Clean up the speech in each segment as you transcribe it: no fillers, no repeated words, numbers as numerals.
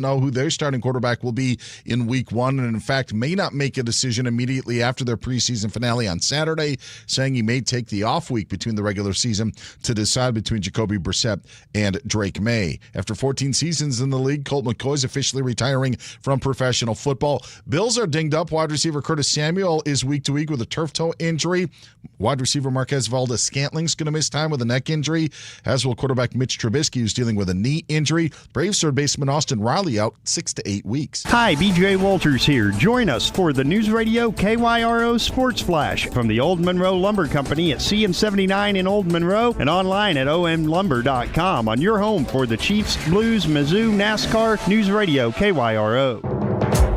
know who their starting quarterback will be in week one, and in fact may not make a decision immediately after their preseason finale on Saturday, saying he may take the off week between the regular season to decide between Jacoby Brissett and Drake May. After 14 seasons in the league, Colt McCoy is officially retiring from professional football. Bills are dinged up. Wide receiver Curtis Samuel is week to week with a turf toe injury. Wide receiver Marquez Valdes-Scantling's going to miss time with a neck injury, as will quarterback Mitch Trubisky, who's dealing with a knee injury. Braves third baseman Austin Riley out 6 to 8 weeks. Hi, BJ Walters here. Join us for the News Radio KYRO Sports Flash from the Old Monroe Lumber Company at CN79 in Old Monroe and online at omlumber.com on your home for the Chiefs, Blues, Mizzou, NASCAR, News Radio KYRO.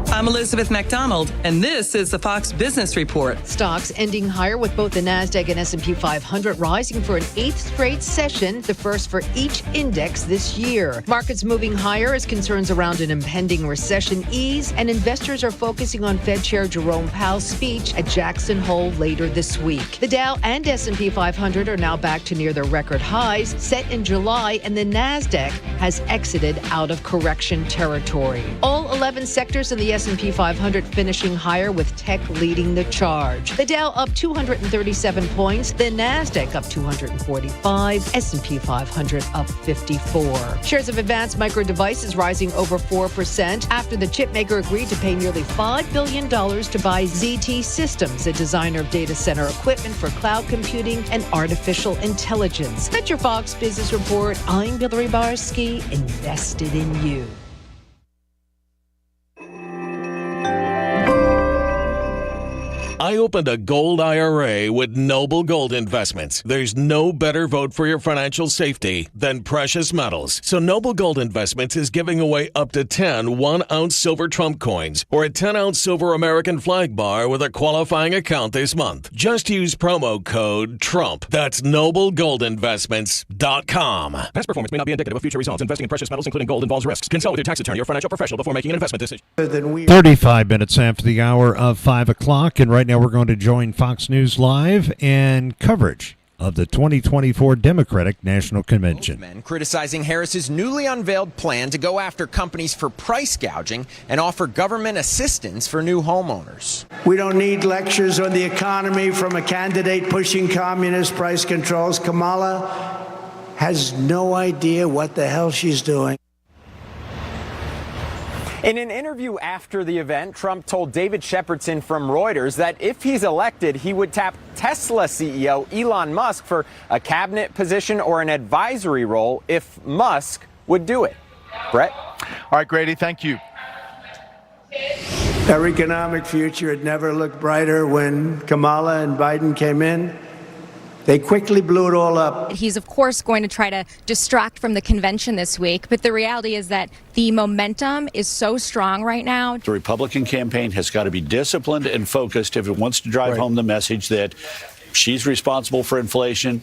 I'm Elizabeth McDonald, and this is the Fox Business Report. Stocks ending higher with both the NASDAQ and S&P 500 rising for an 8th straight session, the first for each index this year. Markets moving higher as concerns around an impending recession ease, and investors are focusing on Fed Chair Jerome Powell's speech at Jackson Hole later this week. The Dow and S&P 500 are now back to near their record highs set in July, and the NASDAQ has exited out of correction territory. All 11 sectors in the S&P 500 finishing higher, with tech leading the charge. The Dow up 237 points, the NASDAQ up 245, S&P 500 up 54. Shares of Advanced Micro Devices rising over 4% after the chipmaker agreed to pay nearly $5 billion to buy ZT Systems, a designer of data center equipment for cloud computing and artificial intelligence. That's your Fox Business Report. I'm Hillary Barsky, invested in you. I opened a gold IRA with Noble Gold Investments. There's no better vote for your financial safety than precious metals. So Noble Gold Investments is giving away up to 10 1-ounce silver Trump coins or a 10-ounce silver American flag bar with a qualifying account this month. Just use promo code TRUMP. That's NobleGoldInvestments.com. Past performance may not be indicative of future results. Investing in precious metals, including gold, involves risks. Consult with your tax attorney or financial professional before making an investment decision. 35 minutes after the hour of 5 o'clock, and right now we're going to join Fox News Live and coverage of the 2024 Democratic National Convention. Men criticizing Harris's newly unveiled plan to go after companies for price gouging and offer government assistance for new homeowners. We don't need lectures on the economy from a candidate pushing communist price controls. Kamala has no idea what the hell she's doing. In an interview after the event, Trump told David Shepardson from Reuters that if he's elected, he would tap Tesla CEO Elon Musk for a cabinet position or an advisory role if Musk would do it. Brett? All right, Grady, thank you. Our economic future had never looked brighter when Kamala and Biden came in. They quickly blew it all up. He's, of course, going to try to distract from the convention this week, but the reality is that the momentum is so strong right now. The Republican campaign has got to be disciplined and focused if it wants to drive home the message that she's responsible for inflation.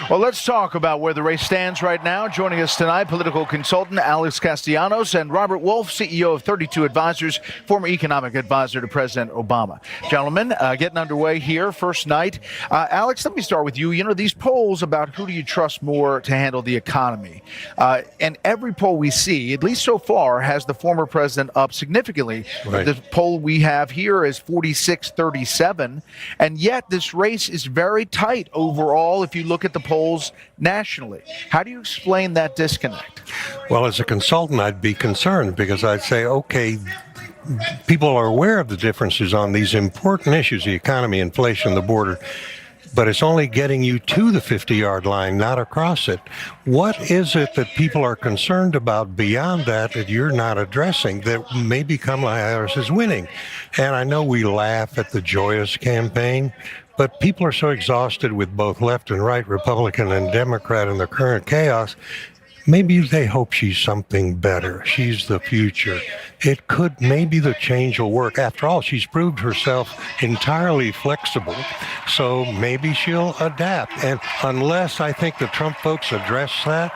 Well, let's talk about where the race stands right now. Joining us tonight, political consultant Alex Castellanos and Robert Wolf, CEO of 32 Advisors, former economic advisor to President Obama. Gentlemen, getting underway here, first night. Alex, let me start with you. You know, these polls about who do you trust more to handle the economy. And every poll we see, at least so far, has the former president up significantly. Right. The poll we have here is 46-37. And yet this race is very tight overall if you look at the polls nationally. How do you explain that disconnect? Well, as a consultant, I'd be concerned because I'd say, okay, people are aware of the differences on these important issues, the economy, inflation, the border, but it's only getting you to the 50-yard line, not across it. What is it that people are concerned about beyond that you're not addressing that maybe Kamala Harris is winning? And I know we laugh at the joyous campaign, but people are so exhausted with both left and right, Republican and Democrat, in the current chaos. Maybe they hope she's something better. She's the future. It could, maybe the change will work. After all, she's proved herself entirely flexible, so maybe she'll adapt. And unless I think the Trump folks address that,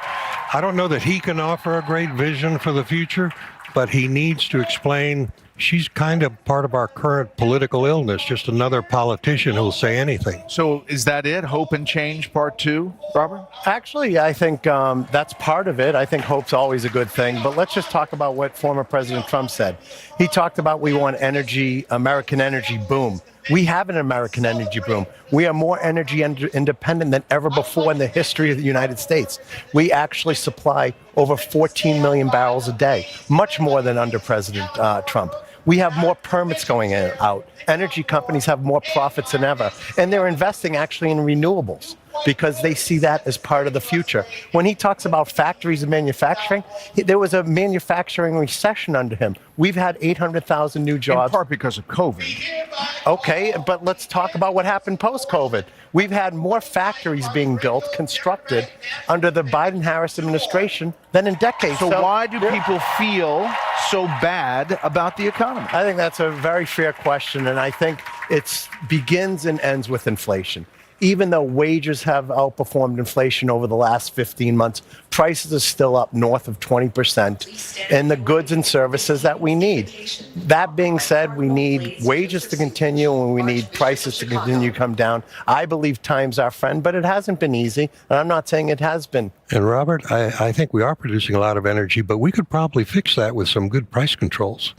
I don't know that he can offer a great vision for the future, but he needs to explain she's kind of part of our current political illness, just another politician who'll say anything. So is that it? Hope and Change Part 2, Robert? Actually, I think that's part of it. I think hope's always a good thing. But let's just talk about what former President Trump said. He talked about we want American energy boom. We have an American energy boom. We are more energy independent than ever before in the history of the United States. We actually supply over 14 million barrels a day, much more than under President Trump. We have more permits going out. Energy companies have more profits than ever. And they're investing actually in renewables because they see that as part of the future. When he talks about factories and manufacturing, there was a manufacturing recession under him. We've had 800,000 new jobs. In part because of COVID. Okay, but let's talk about what happened post-COVID. We've had more factories being built, constructed under the Biden-Harris administration than in decades. So why do people feel so bad about the economy? I think that's a very fair question, and I think it begins and ends with inflation. Even though wages have outperformed inflation over the last 15 months, prices are still up north of 20% in the goods and services that we need. That being said, we need wages to continue and we need prices to continue to come down. I believe time's our friend, but it hasn't been easy, and I'm not saying it has been. And Robert, I think we are producing a lot of energy, but we could probably fix that with some good price controls.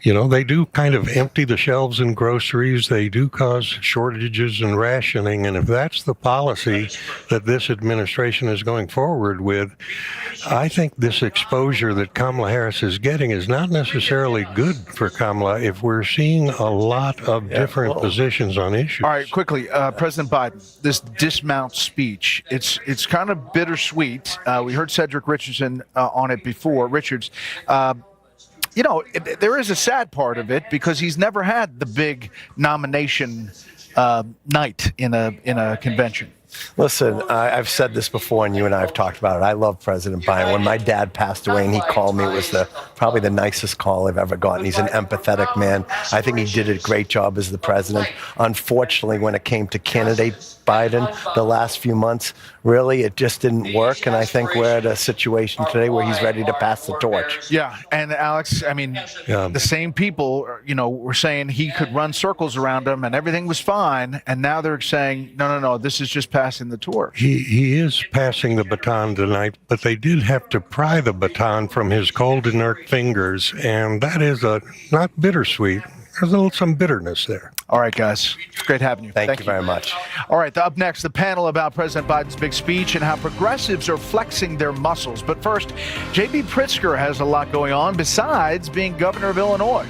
You know, they do kind of empty the shelves in groceries. They do cause shortages and rationing. And if that's the policy that this administration is going forward with, I think this exposure that Kamala Harris is getting is not necessarily good for Kamala if we're seeing a lot of different positions on issues. All right, quickly, President Biden, this dismount speech, it's kind of bittersweet. We heard Cedric Richardson on it before. Richards, you know, there is a sad part of it because he's never had the big nomination night in a convention. Listen, I've said this before, and you and I have talked about it. I love President Biden. When my dad passed away and he called me, it was probably the nicest call I've ever gotten. He's an empathetic man. I think he did a great job as the president. Unfortunately, when it came to candidate Biden the last few months, really, it just didn't work. And I think we're at a situation today where he's ready to pass the torch. Yeah, and Alex, I mean, the same people, you know, were saying he could run circles around him and everything was fine. And now they're saying, no, this is just passing the torch. He is passing the baton tonight, but they did have to pry the baton from his cold, inert fingers, and that is not bittersweet. There's some bitterness there. All right, guys. It's great having you. Thank you very much. All right, up next, the panel about President Biden's big speech and how progressives are flexing their muscles. But first, J.B. Pritzker has a lot going on besides being governor of Illinois.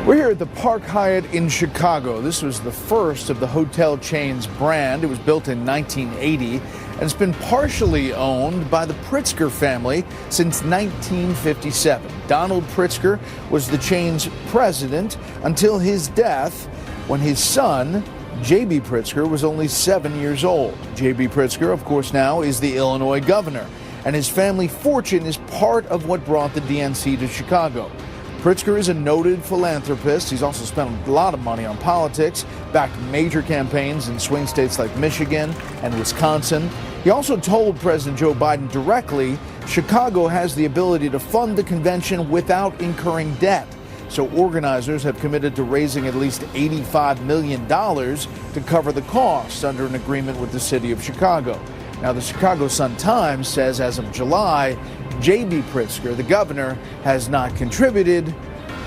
We're here at the Park Hyatt in Chicago. This was the first of the hotel chain's brand. It was built in 1980, and it's been partially owned by the Pritzker family since 1957. Donald Pritzker was the chain's president until his death when his son, J.B. Pritzker, was only 7 years old. J.B. Pritzker, of course, now is the Illinois governor, and his family fortune is part of what brought the DNC to Chicago. Pritzker is a noted philanthropist. He's also spent a lot of money on politics, backed major campaigns in swing states like Michigan and Wisconsin. He also told President Joe Biden directly Chicago has the ability to fund the convention without incurring debt. So organizers have committed to raising at least $85 million to cover the costs under an agreement with the city of Chicago. Now, the Chicago Sun-Times says as of July, J.B. Pritzker, the governor, has not contributed,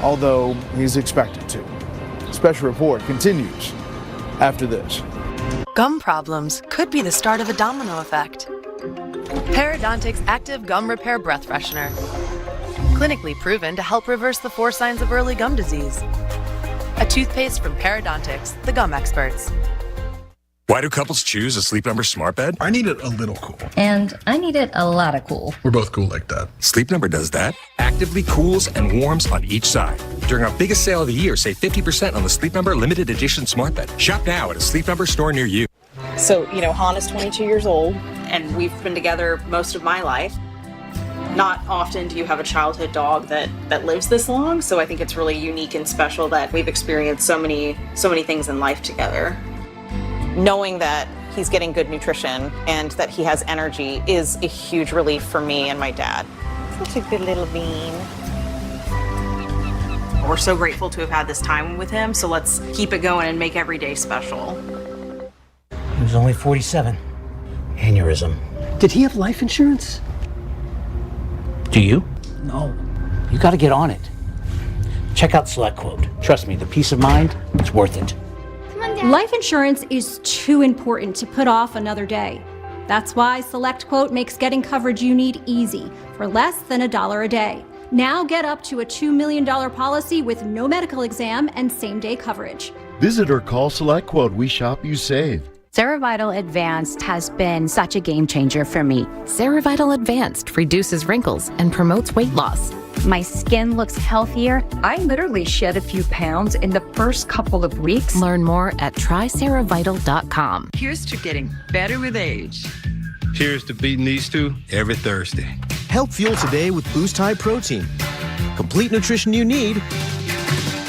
although he's expected to. Special report continues after this. Gum problems could be the start of a domino effect. Periodontic's Active Gum Repair Breath Freshener. Clinically proven to help reverse the 4 signs of early gum disease. A toothpaste from Periodontics, the gum experts. Why do couples choose a Sleep Number smart bed? I need it a little cool. And I need it a lot of cool. We're both cool like that. Sleep Number does that. Actively cools and warms on each side. During our biggest sale of the year, save 50% on the Sleep Number limited edition smart bed. Shop now at a Sleep Number store near you. So, Han is 22 years old, and we've been together most of my life. Not often do you have a childhood dog that lives this long, so I think it's really unique and special that we've experienced so many things in life together. Knowing that he's getting good nutrition and that he has energy is a huge relief for me and my dad. Such a good little bean. We're so grateful to have had this time with him, so let's keep it going and make every day special. He was only 47. Aneurysm. Did he have life insurance? Do you? No. You got to get on it. Check out SelectQuote. Trust me, the peace of mind, it's worth it. Life insurance is too important to put off another day. That's why SelectQuote makes getting coverage you need easy for less than $1 a day. Now get up to a $2 million policy with no medical exam and same-day coverage. Visit or call SelectQuote. We shop, you save. Cerevital Advanced has been such a game changer for me. Cerevital Advanced reduces wrinkles and promotes weight loss. My skin looks healthier. I literally shed a few pounds in the first couple of weeks. Learn more at trycerevital.com. Here's to getting better with age. Cheers to beating these two every Thursday. Help fuel today with Boost High Protein. Complete nutrition you need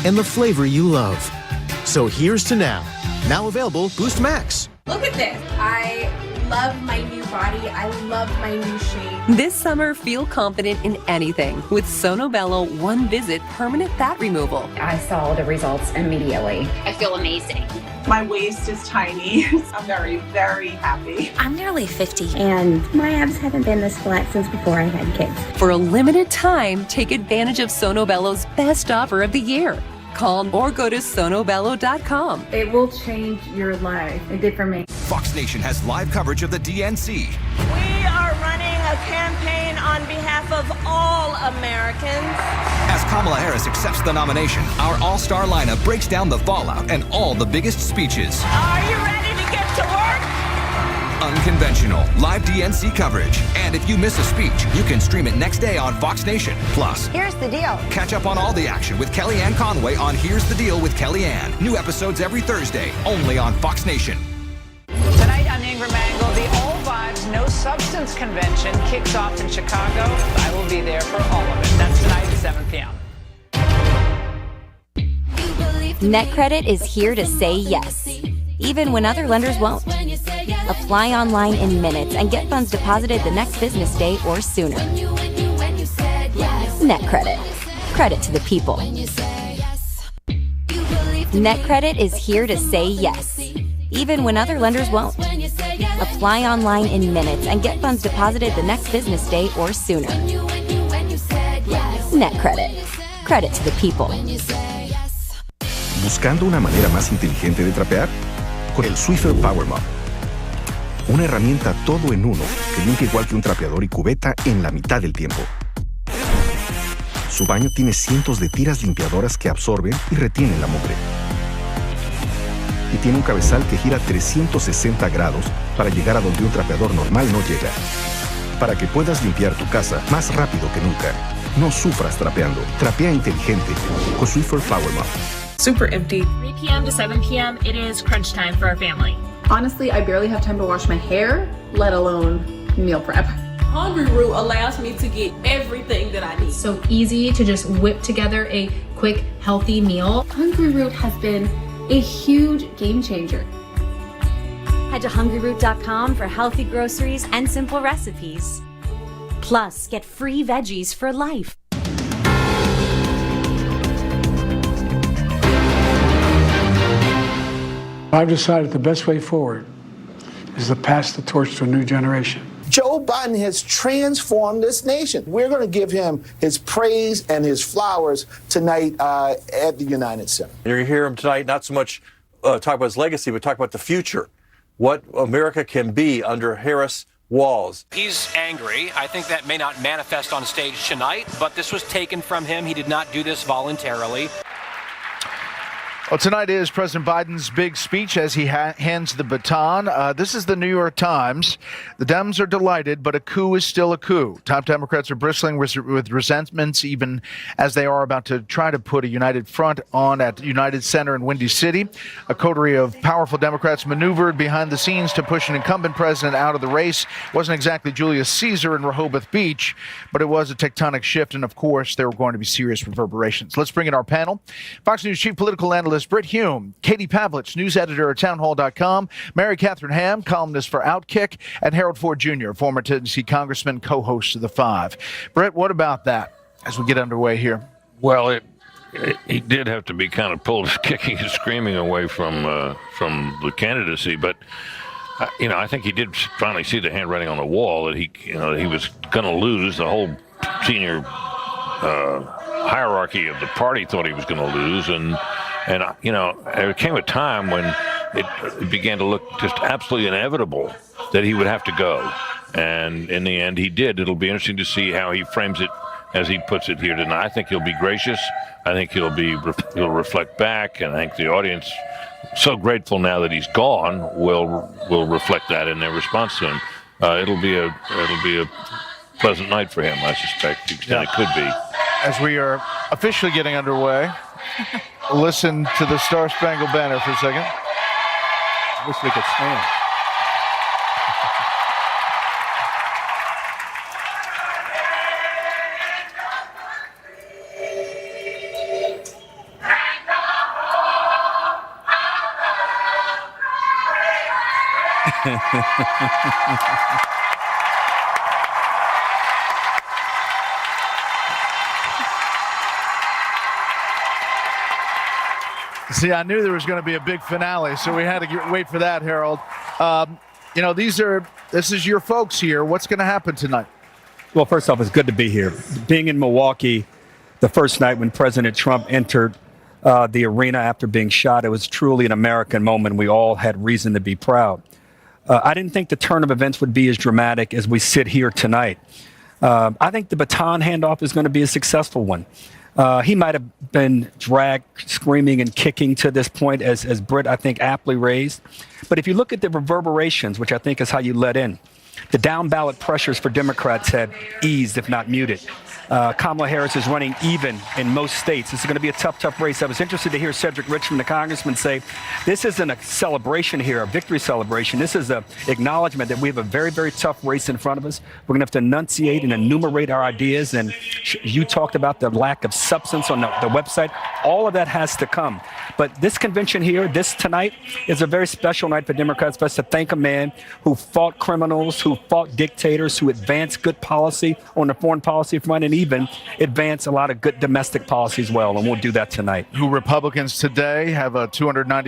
and the flavor you love. So here's to now. Now available Boost Max. Look at this. I love my new body. I love my new shape. This summer, feel confident in anything with Sonobello One Visit Permanent Fat Removal. I saw the results immediately. I feel amazing. My waist is tiny. I'm very, very happy. I'm nearly 50 and my abs haven't been this flat since before I had kids. For a limited time, take advantage of Sonobello's best offer of the year. Call or go to sonobello.com. It will change your life. It did for me. Fox Nation has live coverage of the DNC. We are running a campaign on behalf of all Americans. As Kamala Harris accepts the nomination, our all-star lineup breaks down the fallout and all the biggest speeches. Are you ready to get to work? Unconventional, live DNC coverage. And if you miss a speech, you can stream it next day on Fox Nation. Plus, here's the deal. Catch up on all the action with Kellyanne Conway on Here's the Deal with Kellyanne. New episodes every Thursday, only on Fox Nation. Tonight, I'm Ingram Angle. The All Vibes No Substance Convention kicks off in Chicago. I will be there for all of it. That's tonight at 7 p.m. NetCredit is here to say yes, even when other lenders won't. Apply online in minutes and get funds deposited the next business day or sooner. NetCredit. Credit to the people. NetCredit is here to say yes, even when other lenders won't. Apply online in minutes and get funds deposited the next business day or sooner. NetCredit. Credit to the people. ¿Buscando una manera más inteligente de trapear? Con el Swiffer Power Mop. Una herramienta todo en uno que limpia igual que un trapeador y cubeta en la mitad del tiempo. Su baño tiene cientos de tiras limpiadoras que absorben y retienen la mugre. Y tiene un cabezal que gira 360 grados para llegar a donde un trapeador normal no llega. Para que puedas limpiar tu casa más rápido que nunca. No sufras trapeando. Trapea inteligente con Swiffer Power Mop. Super empty. 3 p.m. to 7 p.m. it is crunch time for our family. Honestly, I barely have time to wash my hair, let alone meal prep. Hungry Root allows me to get everything that I need. So easy to just whip together a quick, healthy meal. Hungry Root has been a huge game changer. Head to hungryroot.com for healthy groceries and simple recipes. Plus, get free veggies for life. I've decided the best way forward is to pass the torch to a new generation. Joe Biden has transformed this nation. We're going to give him his praise and his flowers tonight at the United Center. You're going to hear him tonight not so much talk about his legacy, but talk about the future, what America can be under Harris walls. He's angry. I think that may not manifest on stage tonight, but this was taken from him. He did not do this voluntarily. Well, tonight is President Biden's big speech as he hands the baton. This is the New York Times. The Dems are delighted, but a coup is still a coup. Top Democrats are bristling with resentments, even as they are about to try to put a united front on at United Center in Windy City. A coterie of powerful Democrats maneuvered behind the scenes to push an incumbent president out of the race. Wasn't exactly Julius Caesar in Rehoboth Beach, but it was a tectonic shift, and of course, there were going to be serious reverberations. Let's bring in our panel. Fox News chief political analyst journalist Britt Hume, Katie Pavlich, news editor at townhall.com, Mary Catherine Ham, columnist for Outkick, and Harold Ford Jr., former Tennessee congressman, co-host of The Five. Britt, what about that as we get underway here? Well, he did have to be kind of pulled kicking and screaming away from the candidacy, but I think he did finally see the handwriting on the wall that he was going to lose. The whole senior hierarchy of the party thought he was going to lose, and there came a time when it began to look just absolutely inevitable that he would have to go, and in the end he did. It'll be interesting to see how he frames it as he puts it here tonight. I think he'll be gracious. I think he'll reflect back, and I think the audience, so grateful now that he's gone, will reflect that in their response to him. It'll be a pleasant night for him, I suspect, to the extent it could be. As we are officially getting underway, listen to the Star Spangled Banner for a second. I wish we could stand. See, I knew there was going to be a big finale, so we had to wait for that, Harold. This is your folks here. What's going to happen tonight? Well, first off, it's good to be here. Being in Milwaukee the first night when President Trump entered the arena after being shot, it was truly an American moment. We all had reason to be proud. I didn't think the turn of events would be as dramatic as we sit here tonight. I think the baton handoff is going to be a successful one. He might have been dragged screaming and kicking to this point, as Britt, I think, aptly raised. But if you look at the reverberations, which I think is how you let in, the down ballot pressures for Democrats have eased, if not muted. Kamala Harris is running even in most states. This is going to be a tough race. I was interested to hear Cedric Richmond, the congressman, say this isn't a celebration here, a victory celebration. This is an acknowledgement that we have a very, very tough race in front of us. We're going to have to enunciate and enumerate our ideas. And you talked about the lack of substance on the website. All of that has to come. But this convention here, this tonight, is a very special night for Democrats, for us to thank a man who fought criminals, who fought dictators, who advanced good policy on the foreign policy front, and even advance a lot of good domestic policy as well. And we'll do that tonight. Who Republicans today have a 290